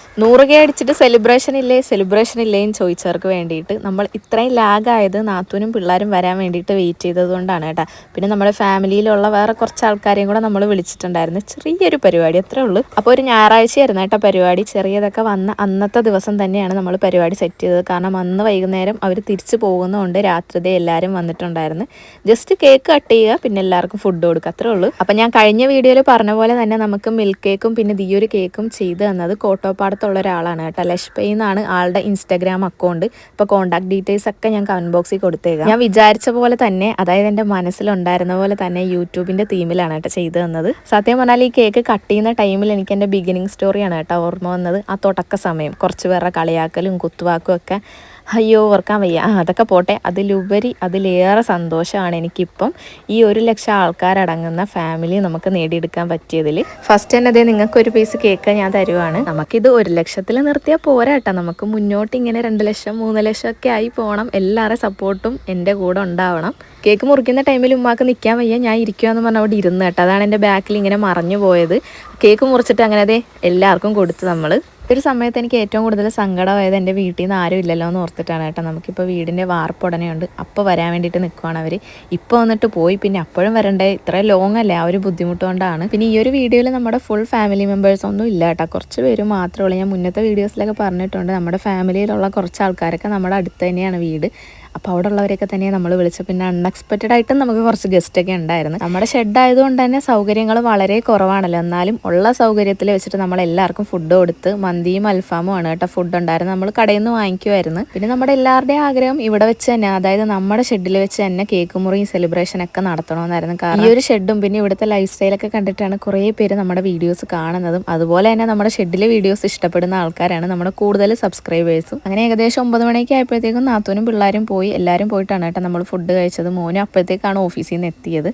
100K അടിച്ചിട്ട് celebration ഇല്ലേന്ന് ചോദിച്ചവർക്ക് വേണ്ടിയിട്ട് നമ്മൾ ഇത്രയും ലാഗായത് നാത്തൂനും പിള്ളേരും വരാൻ വേണ്ടിയിട്ട് വെയിറ്റ് ചെയ്തതുകൊണ്ടാണ് കേട്ടോ. പിന്നെ നമ്മുടെ ഫാമിലിയിലുള്ള വേറെ കുറച്ച് ആൾക്കാരെയും കൂടെ നമ്മൾ വിളിച്ചിട്ടുണ്ടായിരുന്നു. ചെറിയൊരു പരിപാടി അത്രേ ഉള്ളൂ. അപ്പോൾ ഒരു ഞായറാഴ്ചയായിരുന്നു കേട്ടോ പരിപാടി. ചെറിയതൊക്കെ വന്ന അന്നത്തെ ദിവസം തന്നെയാണ് നമ്മൾ പരിപാടി സെറ്റ് ചെയ്തത്. കാരണം അന്ന് വൈകുന്നേരം അവർ തിരിച്ചു പോകുന്നതുകൊണ്ട് രാത്രിതേ എല്ലാവരും വന്നിട്ടുണ്ടായിരുന്നു. ജസ്റ്റ് കേക്ക് കട്ട് ചെയ്യുക, പിന്നെ എല്ലാവർക്കും ഫുഡ് കൊടുക്കുക, അത്രേ ഉള്ളൂ. അപ്പം ഞാൻ കഴിഞ്ഞ വീഡിയോയിൽ പറഞ്ഞ പോലെ തന്നെ നമുക്ക് മിൽക്ക് കേക്കും പിന്നെ ഈയൊരു കേക്കും ചെയ്ത് തന്നത് കോട്ടോപ്പാടത്തുള്ള ഒരാളാണ് കേട്ടോ. ലഷ്പൈ എന്നാണ് ആളുടെ ഇൻസ്റ്റാഗ്രാം അക്കൗണ്ട്. ഇപ്പോൾ കോൺടാക്ട് ഡീറ്റെയിൽസ് ഒക്കെ ഞാൻ കമന്റ് ബോക്സിൽ കൊടുത്തേക്കാം. ഞാൻ വിചാരിച്ച പോലെ തന്നെ, അതായത് എൻ്റെ മനസ്സിലുണ്ടായിരുന്ന പോലെ തന്നെ യൂട്യൂബിൻ്റെ തീമിലാണ് കേട്ടോ ചെയ്തു തന്നത്. സത്യം പറഞ്ഞാൽ ഈ കേക്ക് കട്ട് ചെയ്യുന്ന ടൈമിൽ എനിക്ക് എൻ്റെ ബിഗിനിങ് സ്റ്റോറിയാണ് കേട്ടോ ഓർമ്മ വന്നത്. ആ തുടക്ക സമയം കുറച്ച് പേരുടെ കളിയാക്കലും കുത്തുവാക്കും ഒക്കെ അയ്യോ ഓർക്കാൻ വയ്യ. അതൊക്കെ പോട്ടെ. അതിലേറെ സന്തോഷമാണ് എനിക്കിപ്പം ഈ 1,00,000 ആൾക്കാരടങ്ങുന്ന ഫാമിലി നമുക്ക് നേടിയെടുക്കാൻ പറ്റിയതിൽ. ഫസ്റ്റ് തന്നെ അതേ നിങ്ങൾക്കൊരു പീസ് കേക്ക് ഞാൻ തരുവാണ്. നമുക്കിത് 1,00,000 നിർത്തിയാൽ പോരാ കേട്ടോ. നമുക്ക് മുന്നോട്ട് ഇങ്ങനെ 2,00,000 3,00,000 ഒക്കെ ആയി പോകണം. എല്ലാവരുടെ സപ്പോർട്ടും എൻ്റെ കൂടെ ഉണ്ടാവണം. കേക്ക് മുറിക്കുന്ന ടൈമിൽ ഉമ്മാക്ക് നിൽക്കാൻ വയ്യ, ഞാൻ ഇരിക്കുവാന്ന് പറഞ്ഞാൽ അവിടെ ഇരുന്ന് കേട്ടോ. അതാണ് എൻ്റെ ബാക്കിൽ ഇങ്ങനെ മറഞ്ഞു പോയത്. കേക്ക് മുറിച്ചിട്ട് അങ്ങനെ അതേ എല്ലാവർക്കും കൊടുത്ത് നമ്മൾ. ഒരു സമയത്ത് എനിക്ക് ഏറ്റവും കൂടുതൽ സങ്കടമായത് എൻ്റെ വീട്ടിൽ നിന്ന് ആരും ഇല്ലല്ലോ എന്ന് ഓർത്തിട്ടാണ് കേട്ടോ. നമുക്കിപ്പോൾ വീടിൻ്റെ വാർപ്പ് ഉടനെയുണ്ട്. അപ്പോൾ വരാൻ വേണ്ടിയിട്ട് നിൽക്കുവാണ് അവർ. ഇപ്പോൾ വന്നിട്ട് പോയി, പിന്നെ അപ്പോഴും വരണ്ടേ, ഇത്രയും ലോങ് അല്ലേ, ആ ഒരു ബുദ്ധിമുട്ട് കൊണ്ടാണ്. പിന്നെ ഈ ഒരു വീഡിയോയിൽ നമ്മുടെ ഫുൾ ഫാമിലി മെമ്പേഴ്സ് ഒന്നും ഇല്ല കേട്ടോ, കുറച്ച് പേര് മാത്രമേ ഉള്ളൂ. ഞാൻ മുന്നത്തെ വീഡിയോസിലൊക്കെ പറഞ്ഞിട്ടുണ്ട്, നമ്മുടെ ഫാമിലിയിലുള്ള കുറച്ച് ആൾക്കാരൊക്കെ നമ്മുടെ അടുത്ത് തന്നെയാണ് വീട്. അപ്പോൾ അവിടെ ഉള്ളവരെയൊക്കെ തന്നെ നമ്മൾ വിളിച്ചു. പിന്നെ അൺഎക്സ്പെക്റ്റഡ് ആയിട്ടും നമുക്ക് കുറച്ച് ഗസ്റ്റൊക്കെ ഉണ്ടായിരുന്നു. നമ്മുടെ ഷെഡ് ആയതുകൊണ്ട് തന്നെ സൗകര്യങ്ങൾ വളരെ കുറവാണല്ലോ. എന്നാലും ഉള്ള സൗകര്യത്തിൽ വെച്ചിട്ട് നമ്മൾ എല്ലാവർക്കും ഫുഡ് കൊടുത്ത്, മന്തിയും അൽഫാമും ആണ് കേട്ടോ ഫുഡ് ഉണ്ടായിരുന്നു. നമ്മൾ കടയിൽ നിന്ന് വാങ്ങിക്കുമായിരുന്നു. പിന്നെ നമ്മുടെ എല്ലാവരുടെയും ആഗ്രഹം ഇവിടെ വെച്ച് തന്നെ, അതായത് നമ്മുടെ ഷെഡിൽ വെച്ച് തന്നെ കേക്ക് മുറിയും സെലിബ്രേഷൻ ഒക്കെ നടത്തണമെന്നായിരുന്നു. കാരണം ഈ ഒരു ഷെഡും പിന്നെ ഇവിടുത്തെ ലൈഫ് സ്റ്റൈലൊക്കെ കണ്ടിട്ടാണ് കുറേ പേര് നമ്മുടെ വീഡിയോസ് കാണുന്നതും. അതുപോലെ തന്നെ നമ്മുടെ ഷെഡിലെ വീഡിയോസ് ഇഷ്ടപ്പെടുന്ന ആൾക്കാരാണ് നമ്മുടെ കൂടുതൽ സബ്സ്ക്രൈബേഴ്സും. അങ്ങനെ ഏകദേശം 9 മണിയൊക്കെ ആയപ്പോഴത്തേക്കും നാത്തൂനും പിള്ളേരും പോയി. എല്ലാവരും പോയിട്ടാണ് കേട്ടോ നമ്മൾ ഫുഡ് കഴിച്ചത്. മോനും അപ്പോഴത്തേക്കാണ് ഓഫീസിൽ നിന്ന് എത്തിയത്.